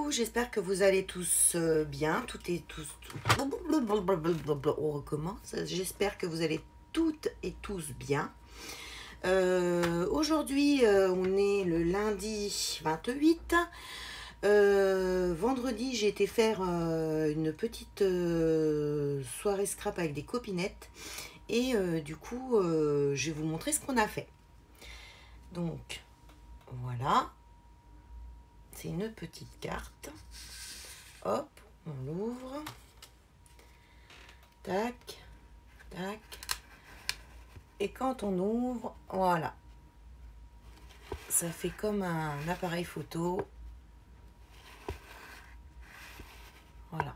Coucou, j'espère que vous allez tous bien, on recommence, j'espère que vous allez toutes et tous bien. Aujourd'hui, on est le lundi 28. Vendredi, j'ai été faire une petite soirée scrap avec des copinettes. Et du coup, je vais vous montrer ce qu'on a fait. Donc, voilà. C'est une petite carte. Hop, on l'ouvre. Tac, tac. Et quand on ouvre, voilà. Ça fait comme un appareil photo. Voilà.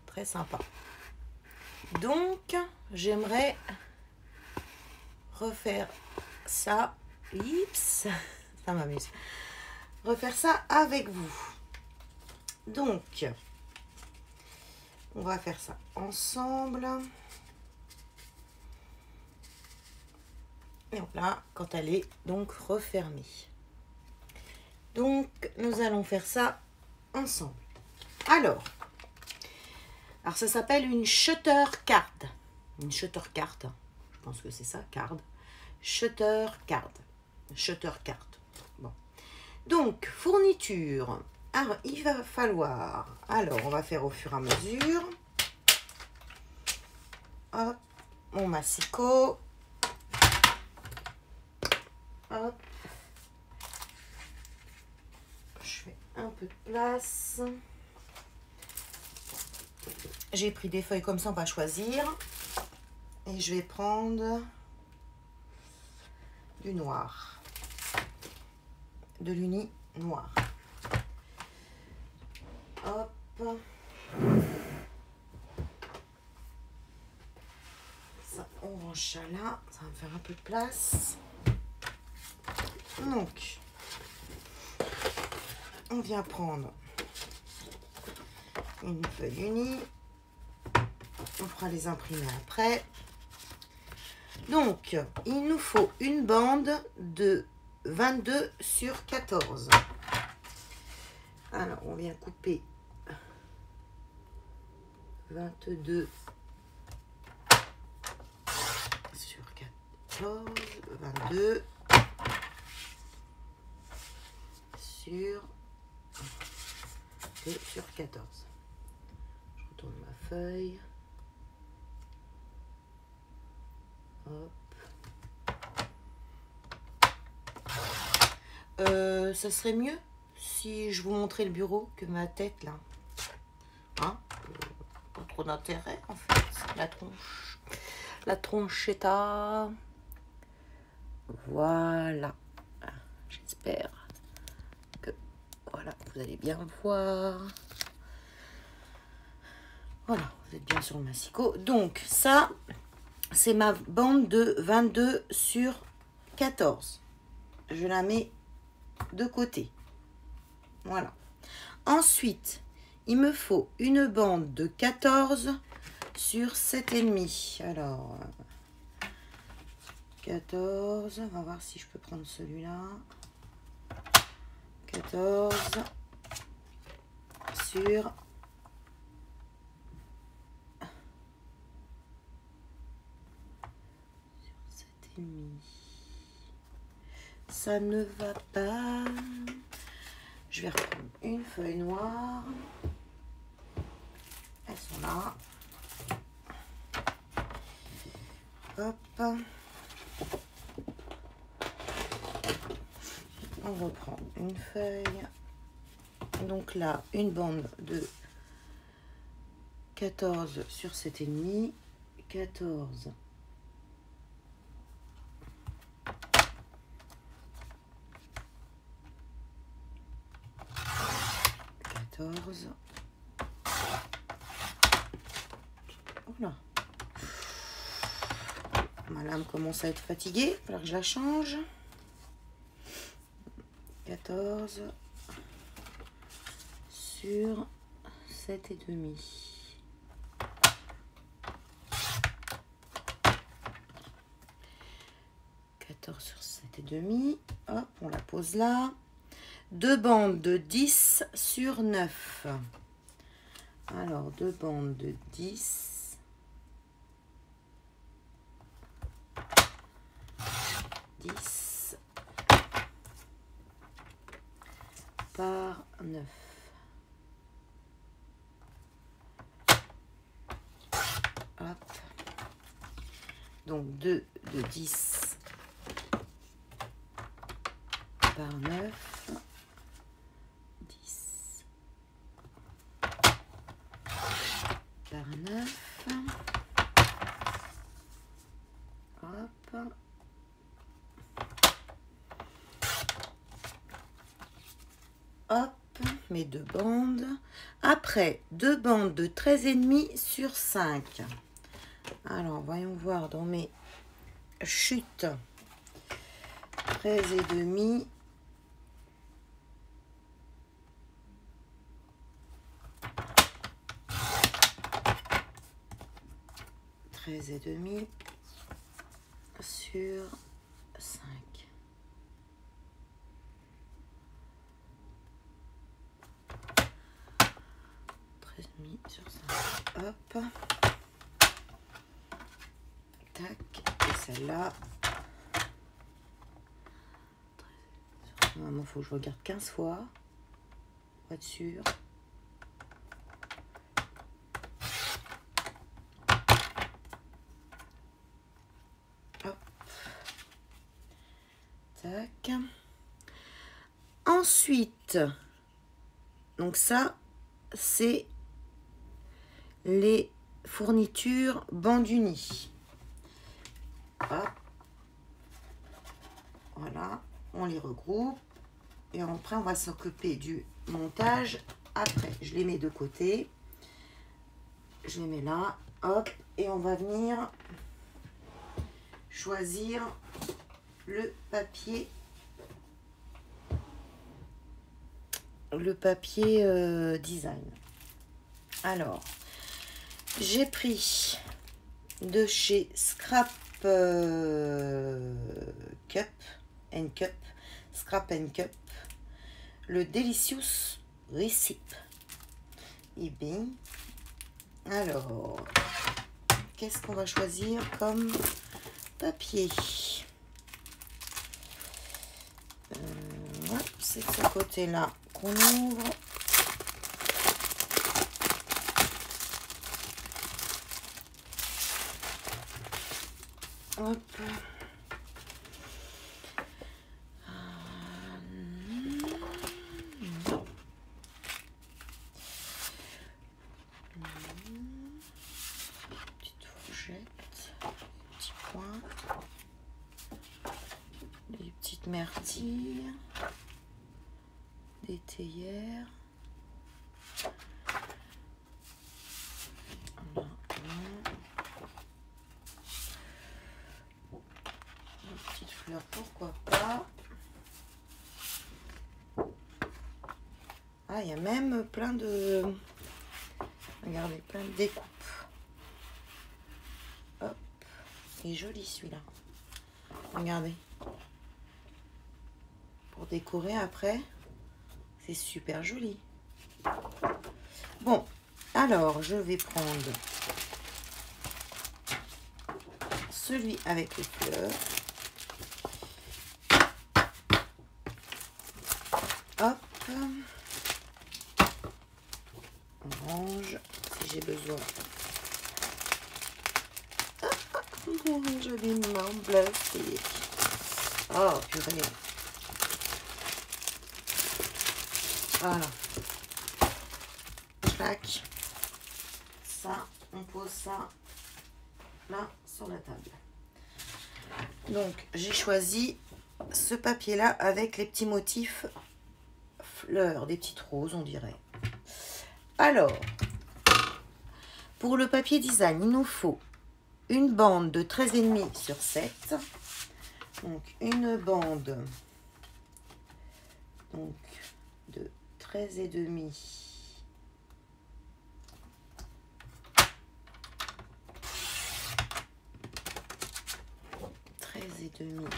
Très sympa. Donc, j'aimerais refaire ça. Oups, ça m'amuse. Refaire ça avec vous. Donc, on va faire ça ensemble. Et voilà, quand elle est donc refermée. Donc, nous allons faire ça ensemble. Alors ça s'appelle une shutter card. Une shutter card. Je pense que c'est ça, card. Shutter card. Shutter card. Bon. Donc, fourniture. Alors, il va falloir... Alors, on va faire au fur et à mesure. Hop, mon massicot. Hop. Je fais un peu de place. J'ai pris des feuilles comme ça, on va choisir. Et je vais prendre du noir. De l'uni noir. Hop. Ça, on range ça là. Ça va me faire un peu de place. Donc, on vient prendre une feuille unie. On fera les imprimer après. Donc, il nous faut une bande de 22 sur 14. Alors, on vient couper 22 sur 14, 22 sur 14. Je retourne ma feuille. Hop. Ça serait mieux si je vous montrais le bureau que ma tête là. Hein, pas trop d'intérêt en fait. La tronchetta. Voilà. J'espère que voilà, vous allez bien voir. Voilà, vous êtes bien sur le massicot. Donc ça, c'est ma bande de 22 sur 14. Je la mets de côté. Voilà. Ensuite, il me faut une bande de 14 sur 7,5. Alors, 14. On va voir si je peux prendre celui-là. 14 sur 7,5. Ça ne va pas. Je vais reprendre une feuille noire. Elles sont là. Hop. On reprend une feuille. Donc là, une bande de 14 sur 7,5. 14. 14. Voilà. Ma lame commence à être fatiguée. Il va falloir que je la change. 14 sur 7,5. Sur 7,5. Hop, on la pose là. 2 bandes de 10 sur 9. Alors, 2 bandes de 10. 10 par 9. Hop. Donc 2 de 10 par 9. 10 par 9. Hop. Hop, mes 2 bandes. Après, 2 bandes de 13,5 sur 5. Alors, voyons voir dans mes chutes. 13,5. 13,5 sur 5. 13,5 sur 5. Hop. Tac. Et celle-là. Normalement, il faut que je regarde 15 fois. Pour être sûr. Hop. Tac. Ensuite, donc ça, c'est les fournitures bandes unies. Hop. Voilà, on les regroupe et après on va s'occuper du montage après. Je les mets de côté, je les mets là, hop, et on va venir choisir le papier design. Alors, j'ai pris de chez Scrap Scrap & Cup, le Delicious Recipe. Et bien, alors, qu'est-ce qu'on va choisir comme papier? C'est de ce côté-là qu'on ouvre. Hop. Petite fourchette, petits points, des petites myrtilles, des théières. Pourquoi pas. Ah, il y a même plein de... Regardez, plein de découpes. Hop. Il est joli celui-là. Regardez. Pour décorer après, c'est super joli. Bon, alors je vais prendre celui avec les fleurs. Hop, on range si j'ai besoin. Joliment en plastique. Oh purée. Voilà. Clac. Ça, on pose ça là sur la table. Donc j'ai choisi ce papier là avec les petits motifs fleurs, des petites roses on dirait. Alors, pour le papier design, il nous faut une bande de 13,5 sur 7. Donc une bande donc de 13,5 13,5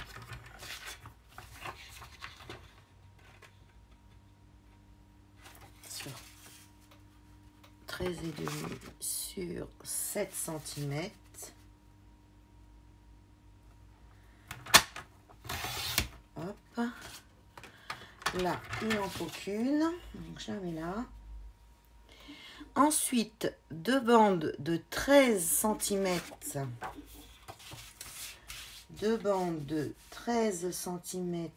13,5 sur 7 cm. Hop. Là, il n'en faut qu'une. Donc, je la mets là. Ensuite, 2 bandes de 13 cm. 2 bandes de 13 cm.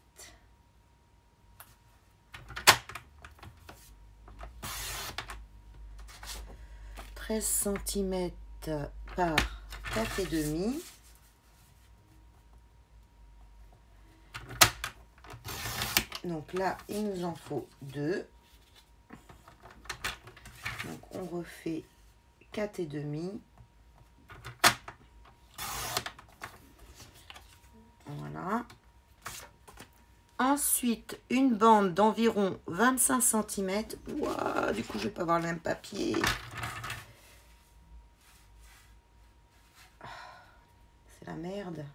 13 cm par 4,5. Donc là, il nous en faut 2. Donc on refait 4,5. Voilà. Ensuite, une bande d'environ 25 cm. Ouah, du coup, je ne vais pas avoir le même papier. C'est la merde.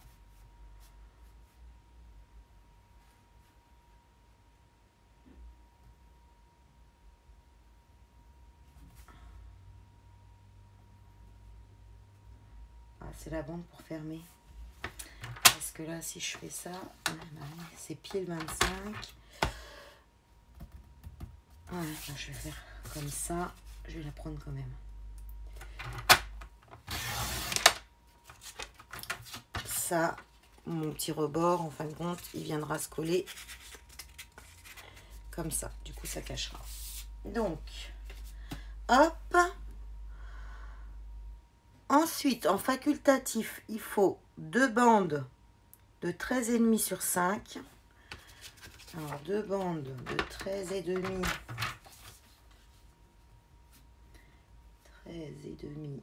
Ah, c'est la bande pour fermer. Parce que là, si je fais ça, c'est pile 25. Ouais, je vais faire comme ça. Je vais la prendre quand même. Ça, mon petit rebord, en fin de compte, il viendra se coller comme ça. Du coup, ça cachera. Donc, hop. Ensuite, en facultatif, il faut 2 bandes de 13,5 sur 5. Alors, 2 bandes de 13,5. 13,5.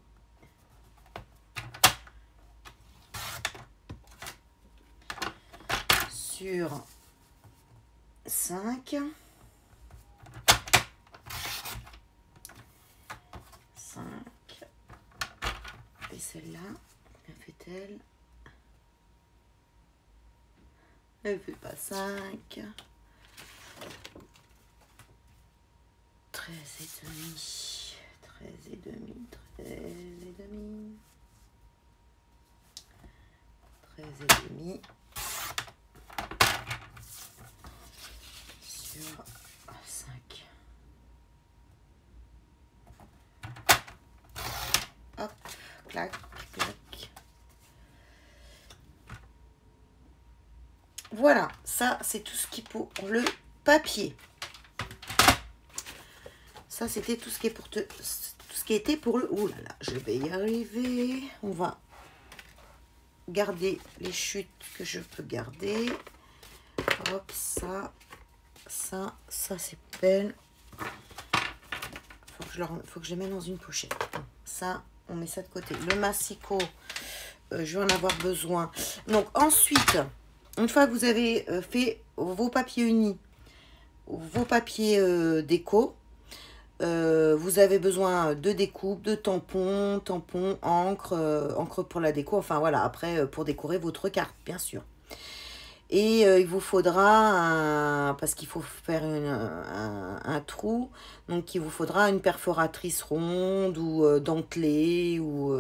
Sur 5. 5. Et celle-là, combien fait-elle? Elle fait pas 5. 13,5. 13,5. 13,5. 13,5. Sur 5. Hop, clac, clac. Voilà, ça c'est tout ce qui est pour le papier. Ça c'était tout ce qui est pour tout ce qui était pour le. Oh là là, je vais y arriver. On va garder les chutes que je peux garder. Hop, ça c'est belle. Faut que je les mette dans une pochette. Ça, on met ça de côté. Le massicot, je vais en avoir besoin. Donc ensuite, une fois que vous avez fait vos papiers unis, vos papiers déco, vous avez besoin de découpe, de tampons, encre, encre pour la déco. Enfin voilà, après pour décorer votre carte, bien sûr. Et il vous faudra, parce qu'il faut faire un trou, donc il vous faudra une perforatrice ronde ou dentelée, ou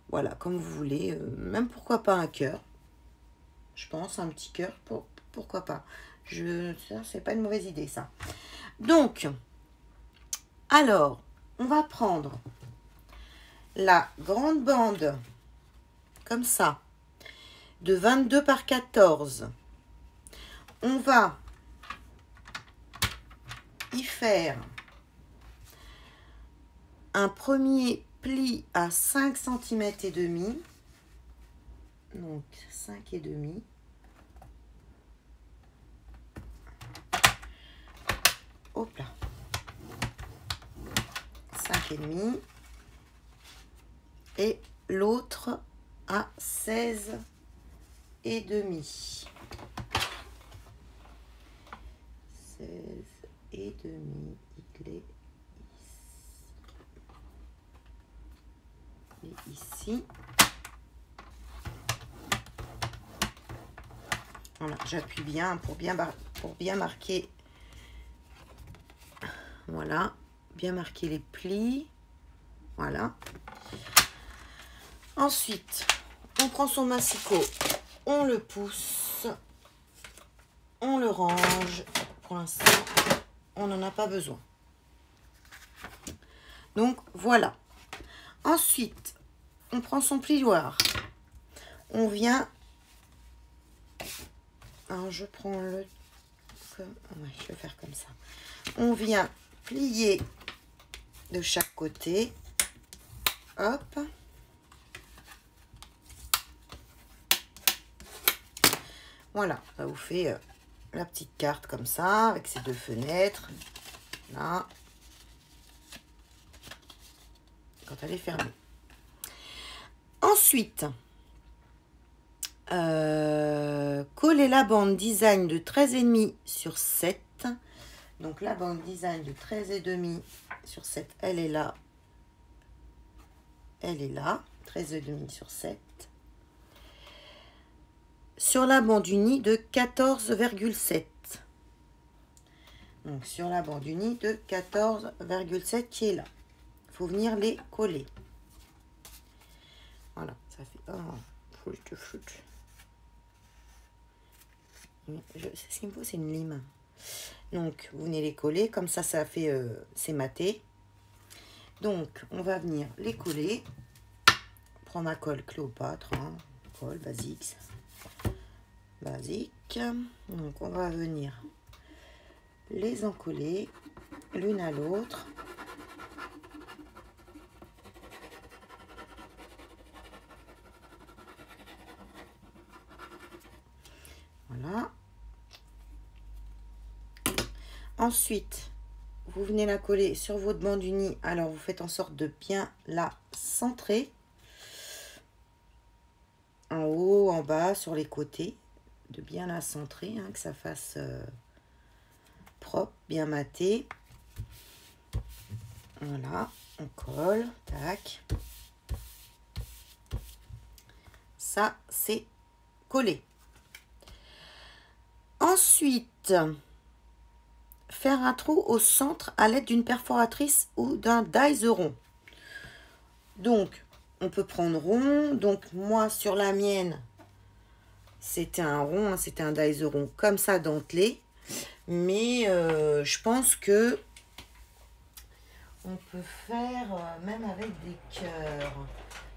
voilà, comme vous voulez. Même pourquoi pas un cœur, je pense, un petit cœur, pourquoi pas. C'est pas une mauvaise idée ça. Donc, alors, on va prendre la grande bande, comme ça, de 22 par 14. On va y faire un premier pli à 5 cm et demi. Donc 5 et demi. Hop là. 5 et demi. Et l'autre à 16 et demi. 16 et demi. Il est ici. Voilà, j'appuie bien pour bien marquer. Voilà, bien marquer les plis. Voilà. Ensuite, on prend son massicot, on le pousse, on le range. Pour l'instant, on n'en a pas besoin. Donc, voilà. Ensuite, on prend son plioir. On vient... Alors, je prends le... Ouais, je vais faire comme ça. On vient plier de chaque côté. Hop. Voilà, ça vous fait la petite carte comme ça, avec ces deux fenêtres. Là. Quand elle est fermée. Ensuite, coller la bande design de 13,5 sur 7. Donc la bande design de 13,5 sur 7, elle est là. Elle est là. 13,5 sur 7. Sur la bande unie de 14,7. Donc sur la bande unie de 14,7 qui est là. Il faut venir les coller. Voilà, ça fait... Oh, flûte. C'est ce qu'il me faut, c'est une lime. Donc, vous venez les coller. Comme ça, ça fait... c'est maté. Donc, on va venir les coller. Prends ma colle Cléopâtre. Hein, colle basique. Basique. Donc, on va venir les encoller l'une à l'autre. Voilà. Ensuite, vous venez la coller sur votre bande unie. Alors, vous faites en sorte de bien la centrer. En haut, en bas, sur les côtés. De bien la centrer, hein, que ça fasse propre, bien maté. Voilà, on colle. Tac. Ça, c'est collé. Ensuite, faire un trou au centre à l'aide d'une perforatrice ou d'un dies rond. Donc, on peut prendre rond. Donc, moi, sur la mienne, c'était un rond, hein, c'était un dies rond comme ça, dentelé. Mais je pense que on peut faire même avec des cœurs.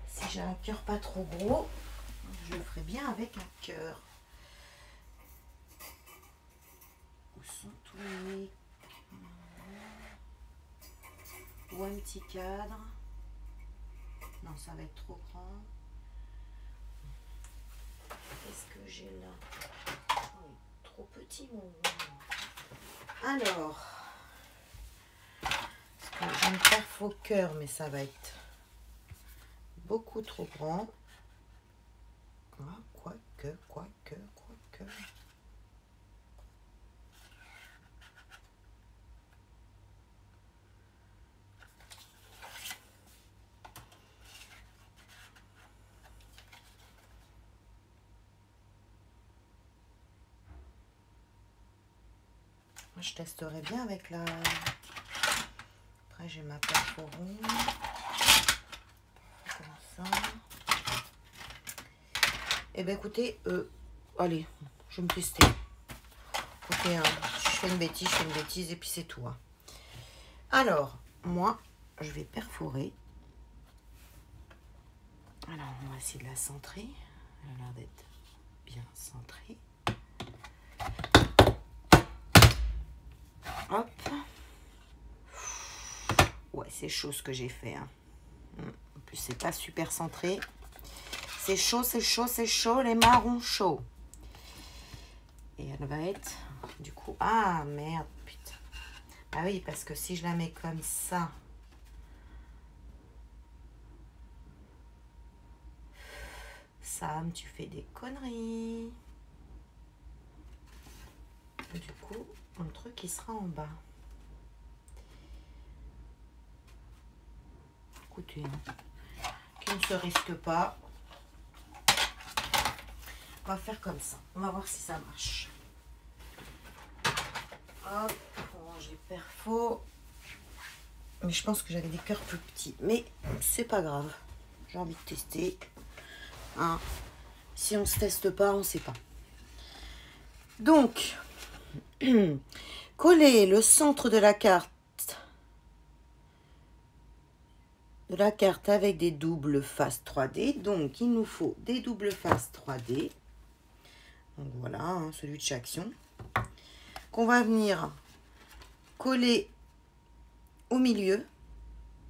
Si j'ai un cœur pas trop gros, je le ferai bien avec un cœur. Où sont tous les... Ou un petit cadre. Non, ça va être trop grand. Qu'est-ce que j'ai là? Oui, trop petit mon rond. Alors, j'ai une perf au cœur, mais ça va être beaucoup trop grand. Ah, quoique. Je testerai bien avec la... Après, j'ai ma perforon. Comme ça. Et bien, écoutez, allez, je vais me tester. Ok, hein, je fais une bêtise, et puis c'est tout. Hein. Alors, moi, je vais perforer. Alors, on va essayer de la centrer. Elle a l'air d'être bien centrée. Hop. Ouais, c'est chaud ce que j'ai fait. Hein. En plus, c'est pas super centré. C'est chaud, les marrons chauds. Et elle va être, du coup... Ah, merde, putain. Ah oui, parce que si je la mets comme ça... Sam, tu fais des conneries. Du coup, mon truc, il sera en bas. Écoutez, hein, qui ne se risque pas. On va faire comme ça. On va voir si ça marche. Hop, on range les perfos. Mais je pense que j'avais des cœurs plus petits. Mais c'est pas grave. J'ai envie de tester. Hein. Si on se teste pas, on sait pas. Donc, coller le centre de la carte avec des doubles faces 3D. Donc, il nous faut des doubles faces 3D. Donc, voilà, hein, celui de chaque action. Qu'on va venir coller au milieu.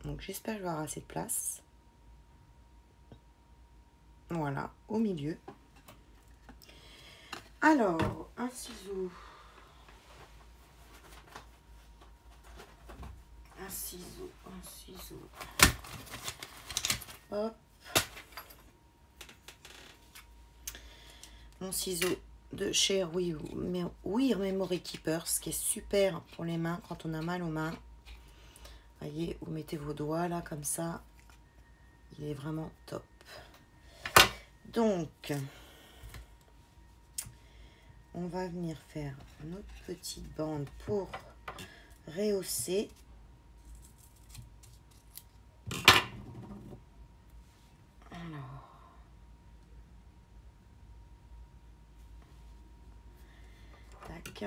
Donc, j'espère que je vais avoir assez de place. Voilà, au milieu. Alors, un ciseau. Un ciseau. Hop. Mon ciseau de chez Wear Memory Keeper, ce qui est super pour les mains quand on a mal aux mains. Voyez, vous mettez vos doigts là comme ça. Il est vraiment top. Donc, on va venir faire notre petite bande pour rehausser. Alors, tac.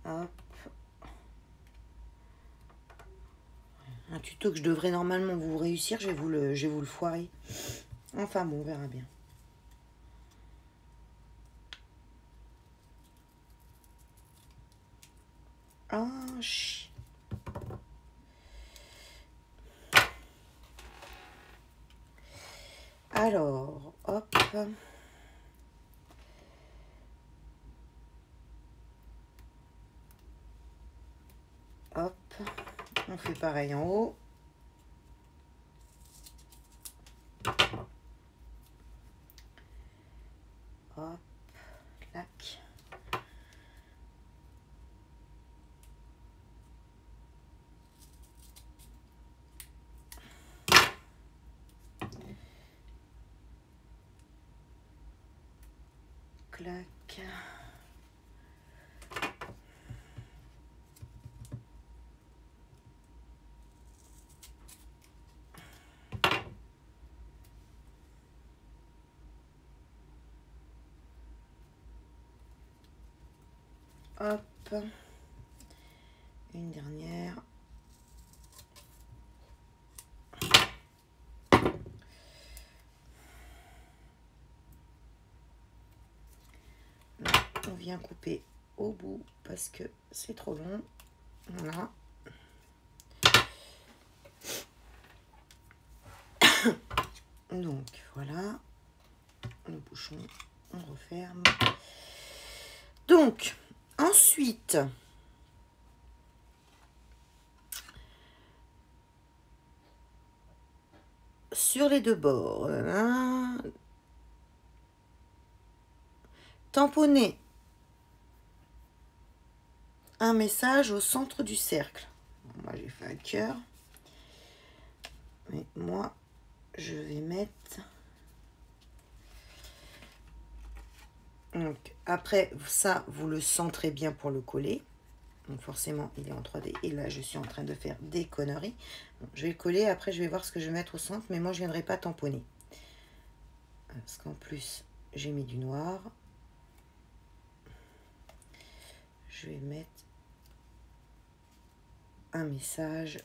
Hop. Un tuto que je devrais normalement vous réussir, je vais vous le foirer. Enfin bon, on verra bien. Ah, chi. Alors, hop. Hop. On fait pareil en haut. Hop. Clac. Clac. Hop. Une dernière. Là, on vient couper au bout parce que c'est trop long. Voilà. Donc, voilà. Le bouchon, on referme. Donc, ensuite, sur les deux bords, voilà, tamponner un message au centre du cercle. Moi, j'ai fait un cœur. Mais moi, je vais mettre... Donc, après, ça, vous le centrez bien pour le coller. Donc, forcément, il est en 3D. Et là, je suis en train de faire des conneries. Bon, je vais le coller. Après, je vais voir ce que je vais mettre au centre. Mais moi, je ne viendrai pas tamponner. Parce qu'en plus, j'ai mis du noir. Je vais mettre un message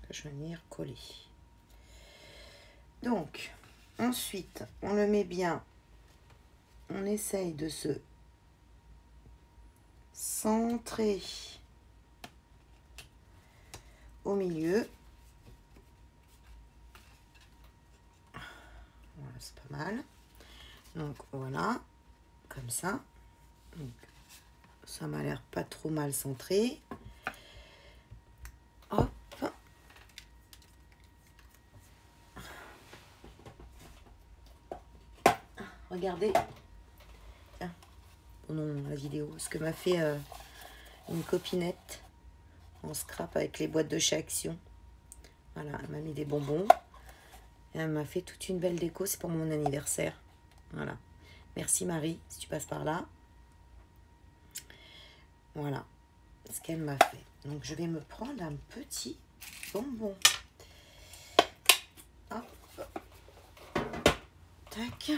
que je vais venir coller. Donc, ensuite, on le met bien. On essaye de se centrer au milieu. Voilà, c'est pas mal. Donc, voilà, comme ça. Donc, ça m'a l'air pas trop mal centré. Hop. Regardez. Tiens, pendant la vidéo, ce que m'a fait une copinette en scrap avec les boîtes de chez Action. Voilà, elle m'a mis des bonbons. Et elle m'a fait toute une belle déco. C'est pour mon anniversaire. Voilà. Merci Marie, si tu passes par là. Voilà ce qu'elle m'a fait. Donc, je vais me prendre un petit bonbon. Hop. Tac.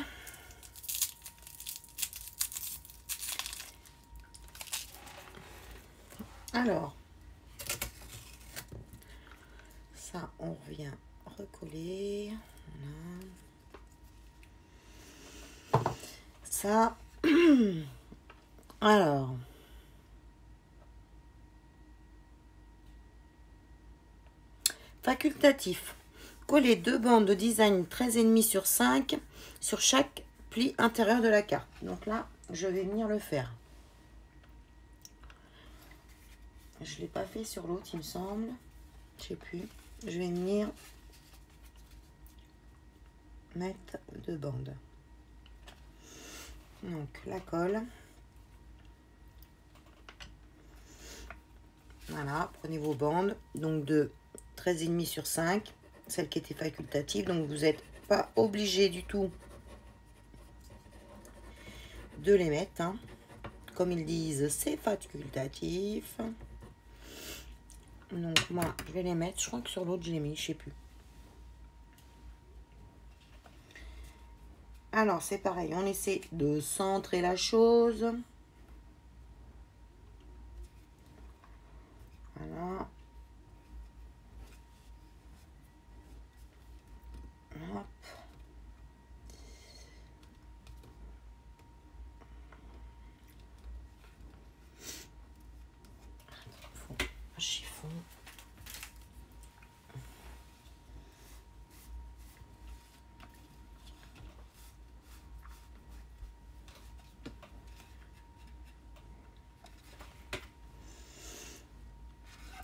Alors, ça, on revient recoller. Voilà. Ça. Alors. Facultatif. Coller 2 bandes de design 13,5 sur 5 sur chaque pli intérieur de la carte. Donc là, je vais venir le faire. Je ne l'ai pas fait sur l'autre, il me semble. Je sais plus. Je vais venir mettre 2 bandes. Donc la colle. Voilà, prenez vos bandes. Donc de 13,5 sur 5, celle qui était facultative. Donc vous n'êtes pas obligé du tout de les mettre. Hein. Comme ils disent, c'est facultatif. Donc moi, je vais les mettre. Je crois que sur l'autre, je les mis, je sais plus. Alors, c'est pareil. On essaie de centrer la chose. Voilà. Hop. Faut un chiffon.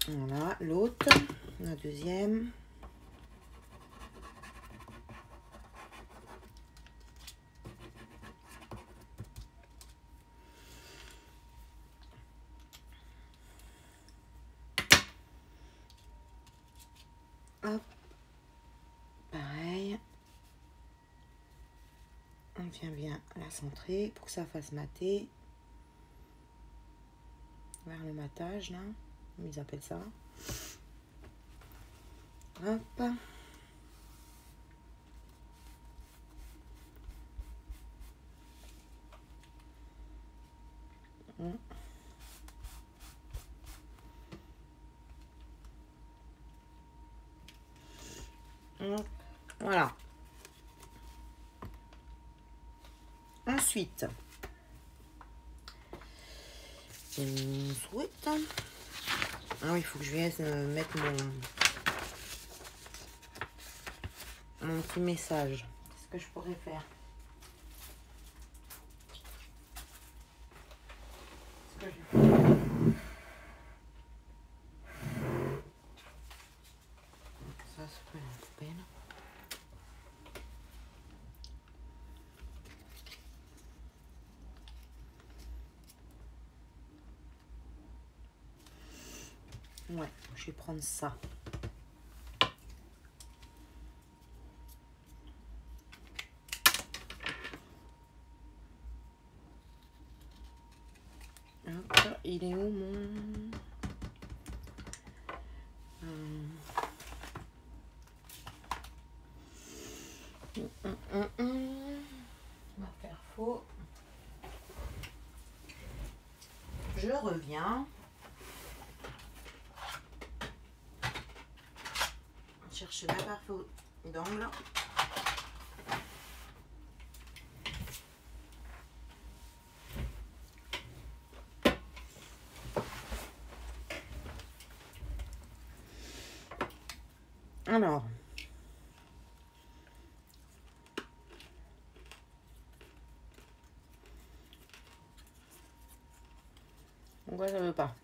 Voilà, l'autre, la deuxième. Hop, pareil. On vient bien la centrer pour que ça fasse mater. Vers le matage, là. Comme ils appellent ça. Hop. Voilà. Ensuite, on souhaite. Ah oui, il faut que je vienne mettre mon petit message. Qu'est-ce que je pourrais faire? Ça, c'est pas la poubelle. Ouais, je vais prendre ça. Hop, il est où mon... On va faire faux. Je reviens. Chercher la parfaite d'angle. Alors, pourquoi ça veut pas?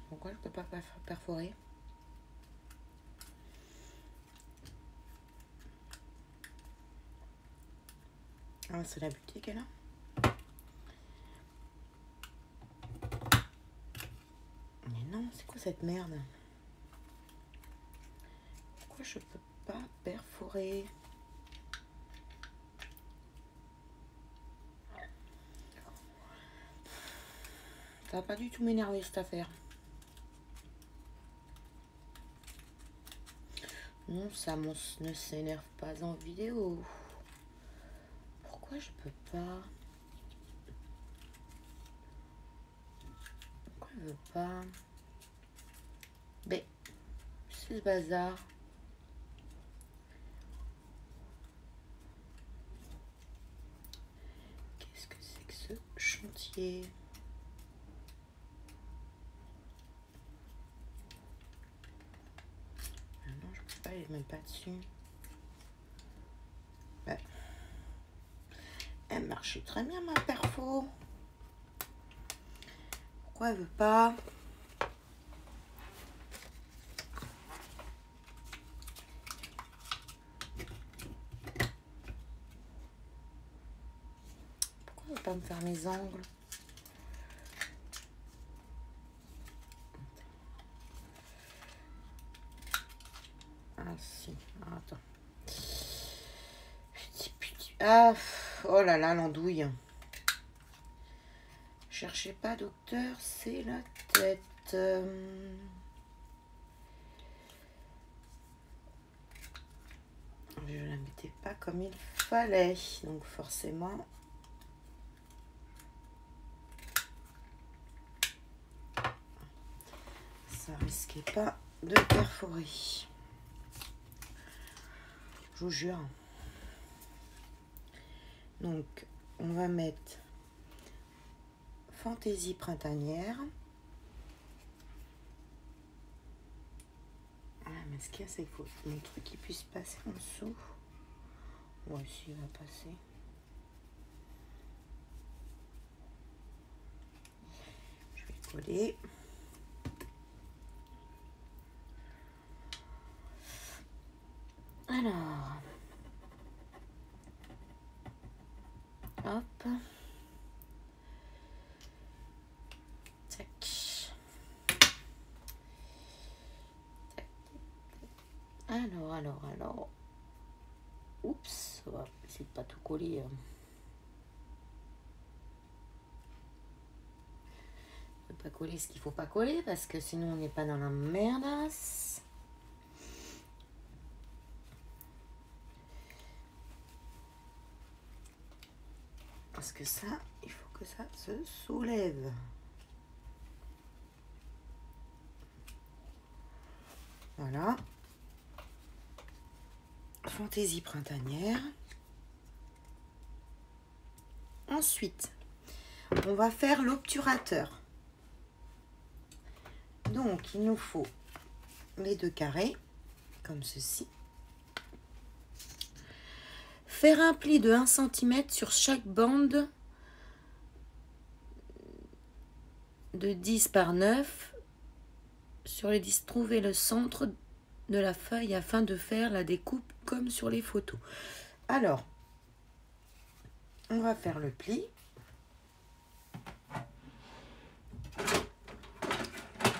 Pourquoi je peux pas perforer? Ah, c'est la boutique, elle, là. Mais non, c'est quoi cette merde? Pourquoi je peux pas perforer? Ça va pas du tout m'énerver cette affaire. Non, ça ne s'énerve pas en vidéo. Pourquoi je peux pas? Pourquoi je veux pas? Mais c'est ce bazar. Qu'est-ce que c'est que ce chantier? Ah non, je peux pas, il est même pas dessus. Ouais. Elle marchait très bien ma perfo. Pourquoi elle veut pas? Pourquoi elle veut pas me faire mes angles? Ah si, ah, attends. Ah, oh là là, l'andouille. Cherchez pas, docteur, c'est la tête. Je la mettais pas comme il fallait, donc forcément. Ça risquait pas de perforer. Je vous jure. Donc, on va mettre fantaisie printanière. Ah, mais ce qu'il y a, c'est qu'il faut un truc qui puisse passer en dessous. Ouais, si, il va passer. Je vais coller. Alors, hop. Tac. Alors. Oups, on va essayer de pas tout coller. Ne pas coller ce qu'il faut pas coller parce que sinon on n'est pas dans la merdasse. Parce que ça, il faut que ça se soulève. Voilà. Fantaisie printanière. Ensuite, on va faire l'obturateur. Donc, il nous faut les 2 carrés, comme ceci. Faire un pli de 1 cm sur chaque bande de 10 par 9 sur les 10. Trouver le centre de la feuille afin de faire la découpe comme sur les photos. Alors, on va faire le pli.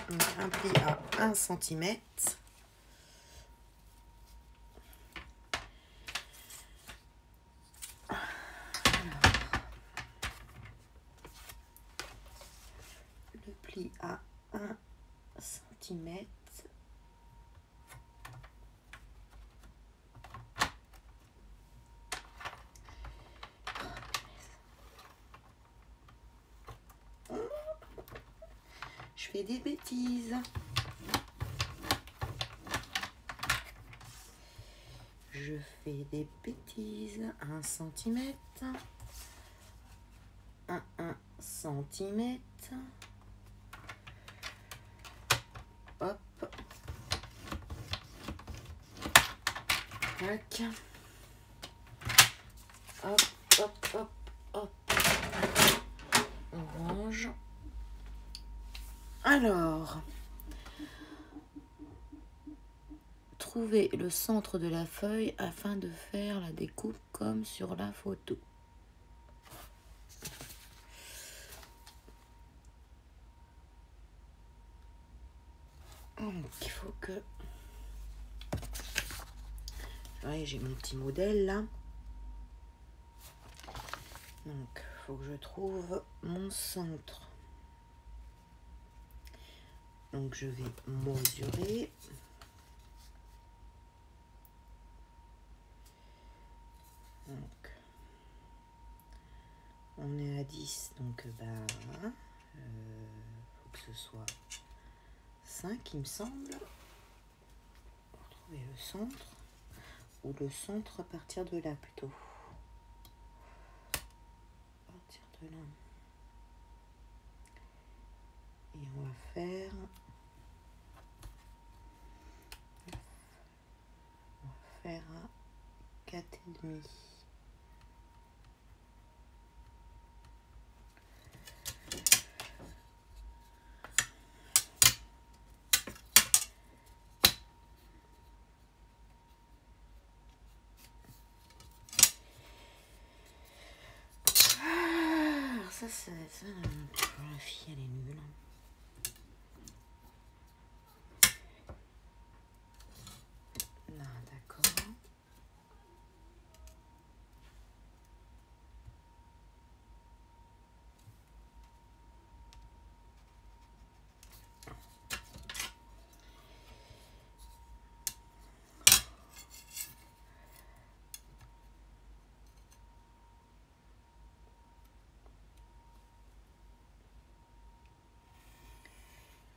Donc, un pli à 1 cm. Le pli à 1 cm. Je fais des bêtises. Je fais des bêtises. 1 cm. 1 cm. Hop. Tac. Hop, hop, hop, hop. On range. Alors, trouver le centre de la feuille afin de faire la découpe comme sur la photo. il faut que... Ouais, j'ai mon petit modèle là. Donc, il faut que je trouve mon centre. Donc, je vais mesurer. Donc, on est à 10, donc bah, faut que ce soit 5, il me semble. Retrouver le centre, ou le centre à partir de là plutôt. À partir de là. Et on va faire... à 4,5. Ça, la fille, elle est nulle. Là, d'accord.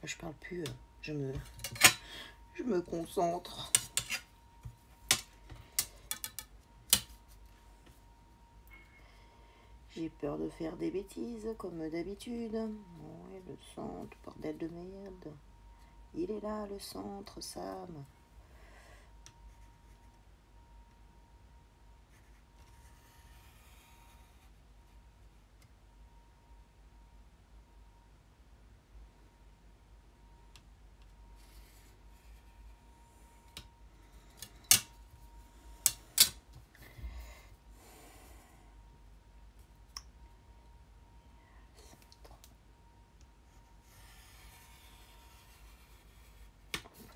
Je parle plus, je me concentre. J'ai peur de faire des bêtises, comme d'habitude. Ouais, le centre, bordel de merde. Il est là, le centre, Sam.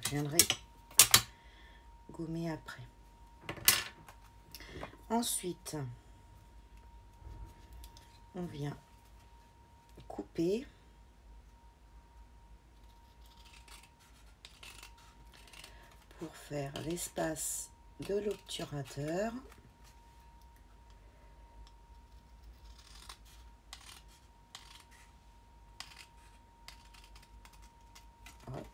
Je viendrai gommer après. Ensuite, on vient couper pour faire l'espace de l'obturateur. Hop.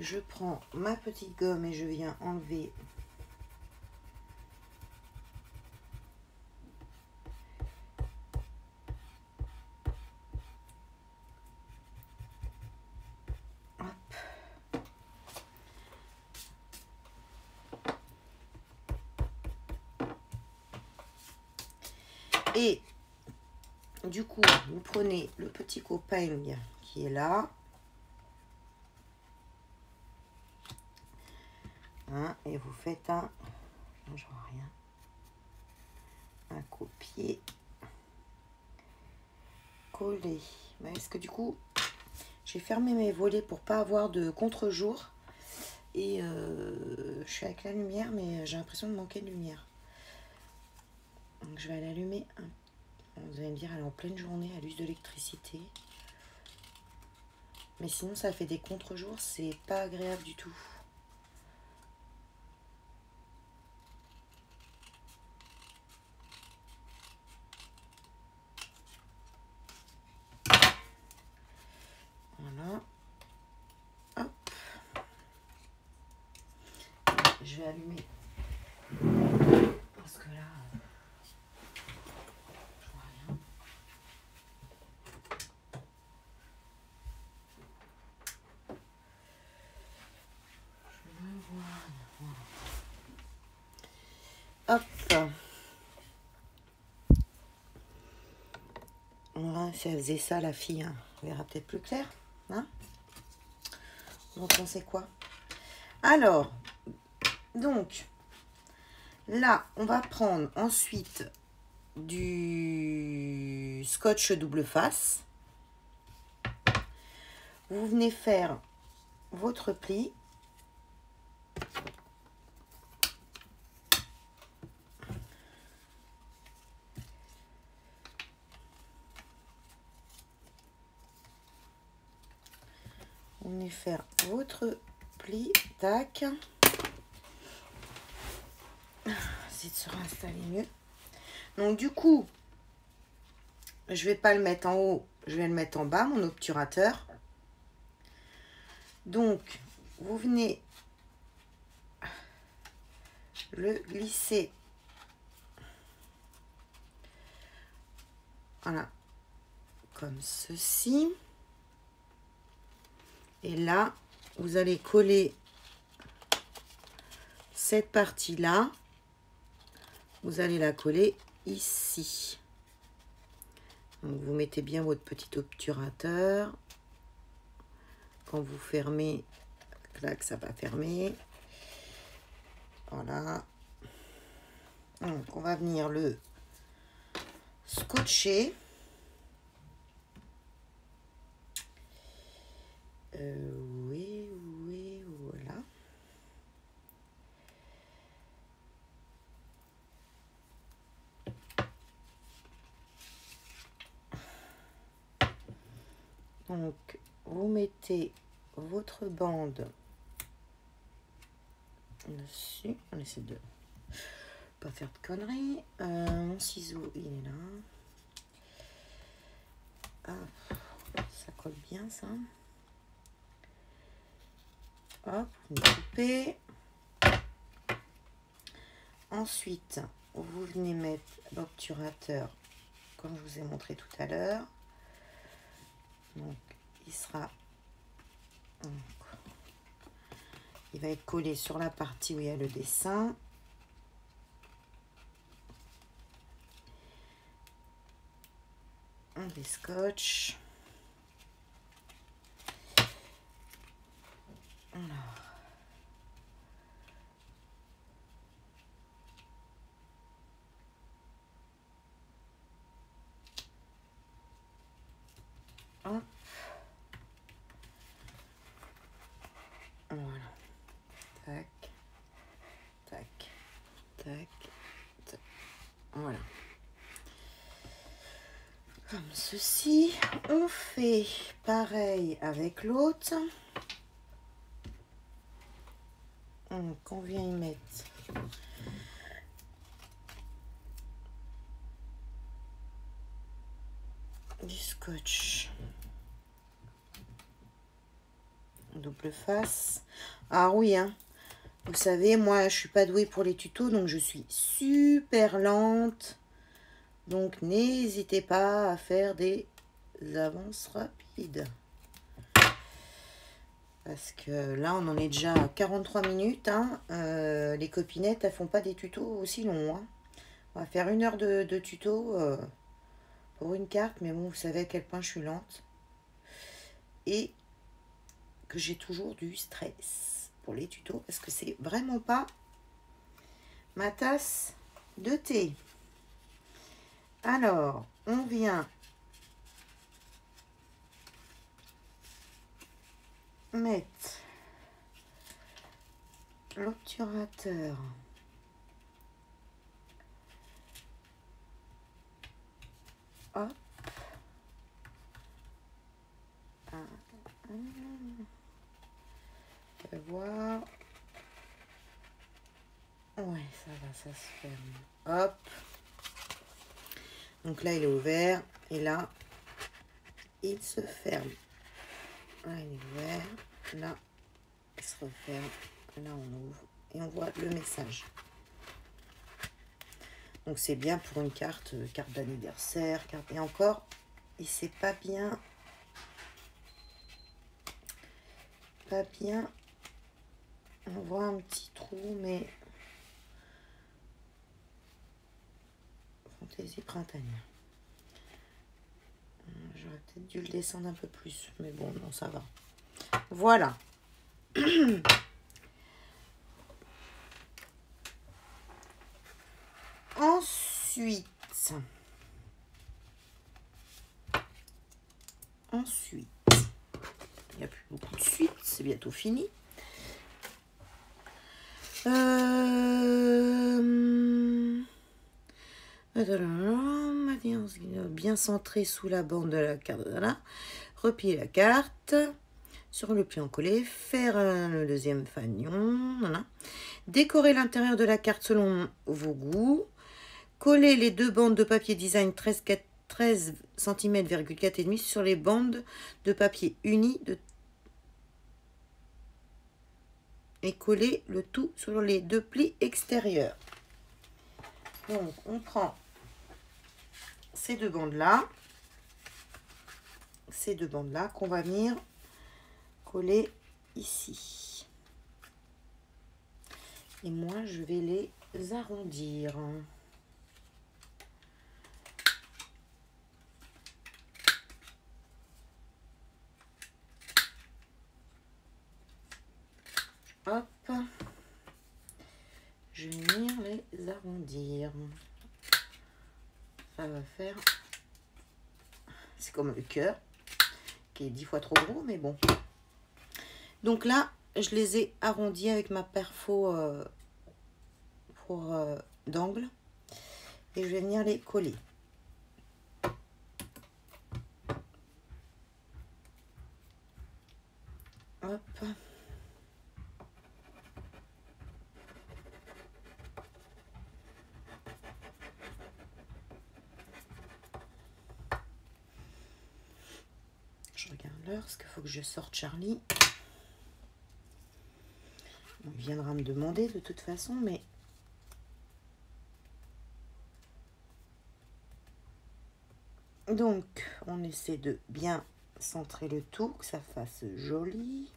Je prends ma petite gomme et je viens enlever et du coup vous prenez le petit copain qui est là, hein, et vous faites un, non, je vois rien, un copier coller. Est-ce que du coup j'ai fermé mes volets pour pas avoir de contre-jour et je suis avec la lumière mais j'ai l'impression de manquer de lumière, donc je vais l'allumer. Vous allez me dire, elle est en pleine journée, elle use de l'électricité. Mais sinon, ça fait des contre-jours, c'est pas agréable du tout. Voilà. Hop. Je vais allumer. Parce que là... Hop. Voilà, si elle faisait ça, la fille, hein, on verra peut-être plus clair. Hein, donc, on sait quoi? Alors, donc, là, on va prendre ensuite du scotch double face. Vous venez faire votre pli. Vous venez faire votre pli, tac. Essayer de se réinstaller mieux. Donc du coup, je vais pas le mettre en haut, je vais le mettre en bas, mon obturateur. Donc, vous venez le glisser. Voilà, comme ceci. Et là, vous allez coller cette partie-là. Vous allez la coller ici. Donc, vous mettez bien votre petit obturateur. Quand vous fermez, clac, ça va fermer. Voilà. Donc, on va venir le scotcher. Oui, voilà. Donc, vous mettez votre bande dessus. On essaie de pas faire de conneries. Mon ciseau, il est là. Ah, ça colle bien, ça. Hop, vous coupez. Ensuite, vous venez mettre l'obturateur comme je vous ai montré tout à l'heure. Donc, il sera... il va être collé sur la partie où il y a le dessin. On déscotche. Alors. Hop. Voilà. Tac. Tac. Tac. Tac. Voilà. Comme ceci. On fait pareil avec l'autre. Donc on vient y mettre du scotch double face. Ah oui, hein. Vous savez, moi je suis pas douée pour les tutos, donc je suis super lente. Donc n'hésitez pas à faire des avances rapides. Parce que là, on en est déjà à 43 minutes. Hein. Les copinettes, elles font pas des tutos aussi longs. Hein. On va faire 1 heure de tuto pour une carte. Mais bon, vous savez à quel point je suis lente. Et que j'ai toujours du stress pour les tutos. Parce que c'est vraiment pas ma tasse de thé. Alors, on vient mettre l'obturateur hop. On va voir. Ouais, ça va, ça se ferme. Hop. Donc là, il est ouvert. Et là, il se ferme. Là, il est ouvert. Là, il se referme. Là, on ouvre. Et on voit le message. Donc, c'est bien pour une carte d'anniversaire. Et encore, il sait pas bien. Pas bien. On voit un petit trou, mais... Fantaisie printanière. J'aurais peut-être dû le descendre un peu plus. Mais bon, non, ça va. Voilà. Ensuite, il n'y a plus beaucoup de suite. c'est bientôt fini. Bien centré sous la bande de la carte. Voilà. Replier la carte sur le pliant collé, faire le deuxième fanion. Voilà. Décorer l'intérieur de la carte selon vos goûts. Coller les deux bandes de papier design 13 cm,4,5 sur les bandes de papier unies et coller le tout sur les deux plis extérieurs. Donc, on prend ces deux bandes-là qu'on va venir coller ici. Et moi, je vais les arrondir. Hop, je vais venir les arrondir. Ça va faire... C'est comme le cœur, qui est 10 fois trop gros, mais bon. Donc là, je les ai arrondis avec ma perfo d'angle. Et je vais venir les coller. Hop. Je regarde l'heure, parce qu'il faut que je sorte Charlie. Il viendra me demander de toute façon, mais... Donc, on essaie de bien centrer le tout, que ça fasse joli.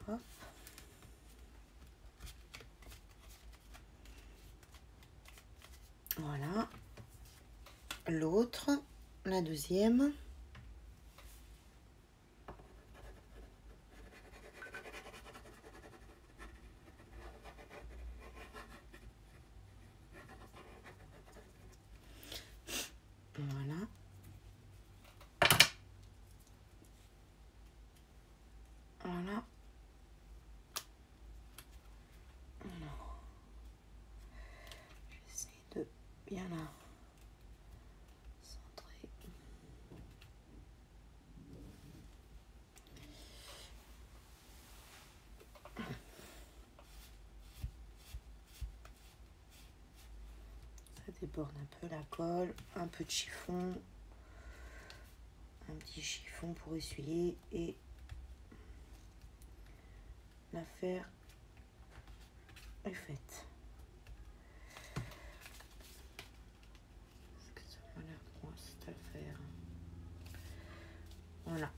Hop. Voilà. L'autre, la deuxième. Voilà. Voilà. J'essaie de bien la centrer. Ça déborde un peu la colle, un peu de chiffon, un petit chiffon pour essuyer et l'affaire est faite. Est-ce que ça m'a l'air droit cette affaire? Voilà.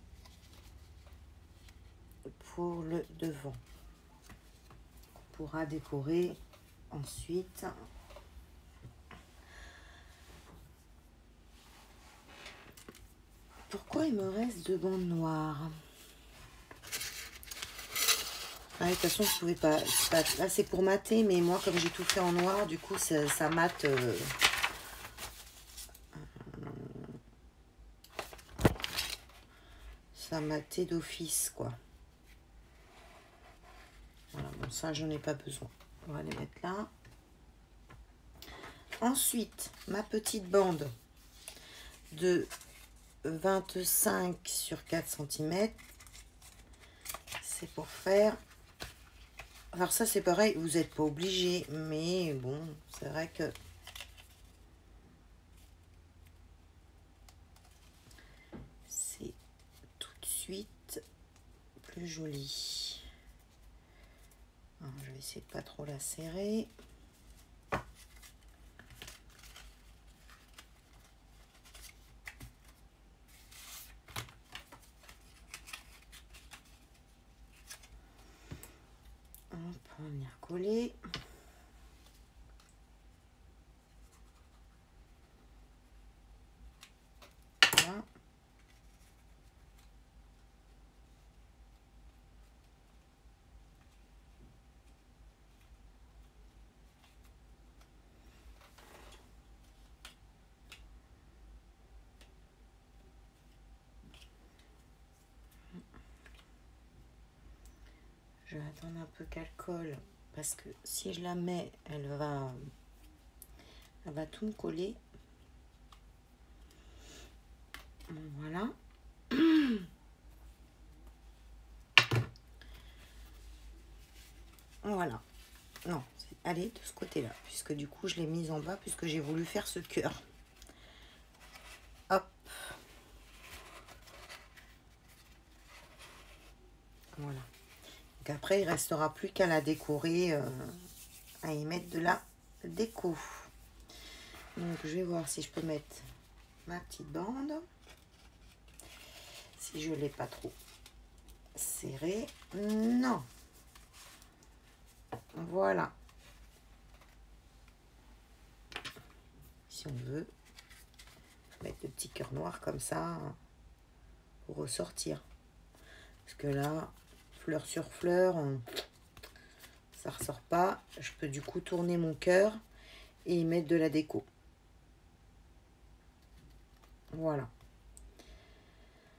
Pour le devant. On pourra décorer ensuite. Pourquoi il me reste deux bandes noires? Ah, de toute façon, je pouvais pas. Là, c'est pour mater, mais moi, comme j'ai tout fait en noir, du coup, ça mate. Ça matait d'office, quoi. Voilà, bon, ça, j'en ai pas besoin. On va les mettre là. Ensuite, ma petite bande de 25 sur 4 cm. C'est pour faire... Alors ça, c'est pareil, vous n'êtes pas obligé, mais bon, c'est vrai que... c'est tout de suite plus joli. Alors, je vais essayer de pas trop la serrer. On va venir coller. Voilà. Je vais attendre un peu qu'elle colle. Parce que si je la mets, elle va tout me coller. Voilà. Voilà. Non, allez de ce côté-là. Puisque du coup, je l'ai mise en bas. Puisque j'ai voulu faire ce cœur. Hop. Voilà. Donc après, il ne restera plus qu'à la décorer. À y mettre de la déco. Donc, je vais voir si je peux mettre ma petite bande. Si je ne l'ai pas trop serré. Non. Voilà. Si on veut mettre le petit cœur noir comme ça pour ressortir. Parce que là, fleur sur fleur, ça ressort pas. Je peux du coup tourner mon cœur et y mettre de la déco. Voilà.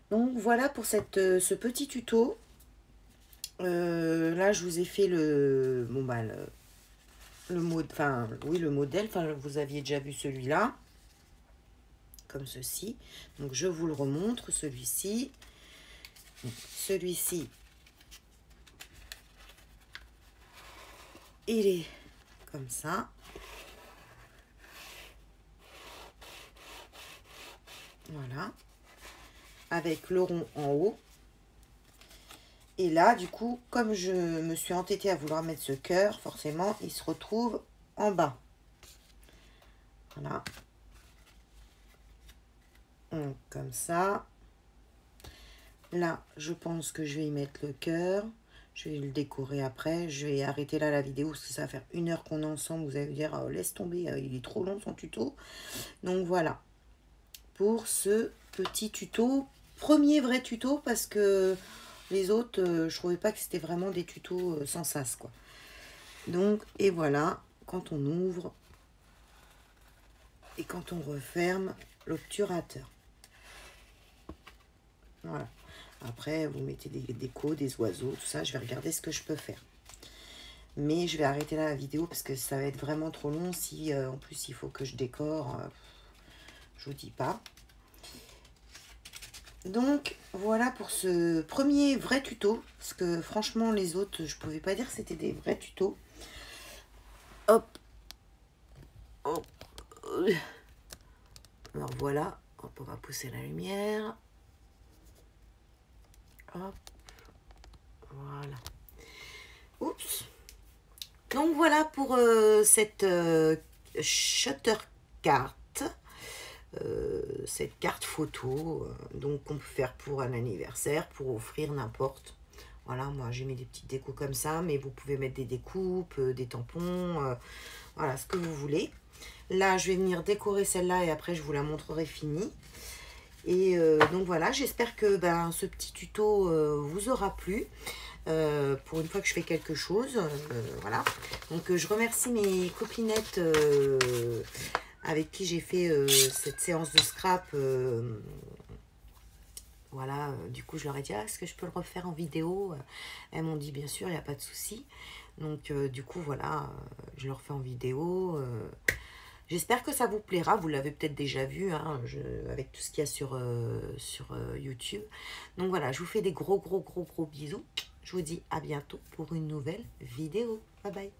Donc voilà pour ce petit tuto. Là, je vous ai fait le modèle. Enfin, vous aviez déjà vu celui-là, comme ceci. Donc, je vous le remontre, celui-ci. Celui-ci, il est comme ça. Voilà. Avec le rond en haut. Et là, du coup, comme je me suis entêtée à vouloir mettre ce cœur, forcément, il se retrouve en bas. Voilà. Donc, comme ça. Là, je pense que je vais y mettre le cœur. Je vais le décorer après. Je vais arrêter là la vidéo parce que ça va faire 1 heure qu'on est ensemble. Vous allez me dire, oh, laisse tomber, il est trop long son tuto. Donc, voilà. Pour ce petit tuto. Premier vrai tuto parce que les autres, je trouvais pas que c'était vraiment des tutos sans sas, quoi. Donc, et voilà, quand on ouvre et quand on referme l'obturateur. Voilà. Après, vous mettez des décos, des oiseaux, tout ça. Je vais regarder ce que je peux faire. Mais je vais arrêter là la vidéo parce que ça va être vraiment trop long. Si en plus il faut que je décore, je vous dis pas. Donc, voilà pour ce premier vrai tuto. Parce que franchement, les autres, je pouvais pas dire que c'était des vrais tutos. Hop. Hop. Alors voilà. Hop, on va pousser la lumière. Hop. Voilà. Oups. Donc, voilà pour cette shutter carte. Cette carte photo, donc on peut faire pour un anniversaire, pour offrir n'importe. Voilà, moi j'ai mis des petites décos comme ça, mais vous pouvez mettre des découpes, des tampons, voilà, ce que vous voulez. Là, je vais venir décorer celle-là et après je vous la montrerai finie. Et donc voilà, j'espère que ce petit tuto vous aura plu. Pour une fois que je fais quelque chose, voilà. Donc je remercie mes copinettes avec qui j'ai fait cette séance de scrap. Voilà, du coup, je leur ai dit, est-ce que je peux le refaire en vidéo? Elles m'ont dit, bien sûr, il n'y a pas de souci. Donc, du coup, voilà, je le refais en vidéo. J'espère que ça vous plaira. Vous l'avez peut-être déjà vu, hein, avec tout ce qu'il y a sur YouTube. Donc, voilà, je vous fais des gros bisous. Je vous dis à bientôt pour une nouvelle vidéo. Bye bye.